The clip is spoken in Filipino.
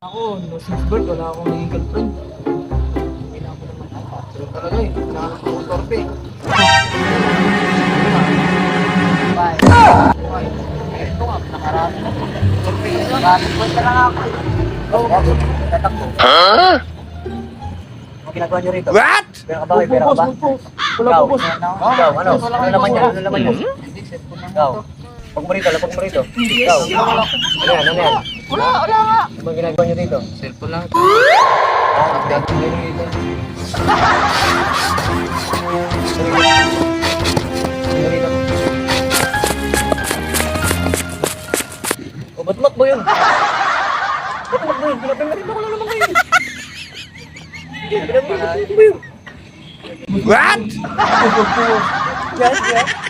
Ako, no since birth, wala akong naging girlfriend. Hindi na ako naman ako. Pero talaga eh, kailangan ko ng torpe. Bye. Bye. Ito nga, nakarami na po. Torpe, maraming kwenta lang ako. Oo, tatakbo. Ano ginagawa niyo rito? What? Pera ka ba? Pera ka ba? Wala Ikaw, po, boss. ikaw, ano? Ano naman yan? Ano naman yan? Ikaw. Pag mo rito, lapag mo rito. Ikaw. Ano yan? Ano yan? Wala nga. Ano bang ginagawa niyo dito? Cellphone lang. Update niyo rito. Ano rito? O, ba't makbo yun? Ba't makbo yun? Pinapamarito ko lang naman kayo. Pinapamarito ko yun. What? Yes, yes.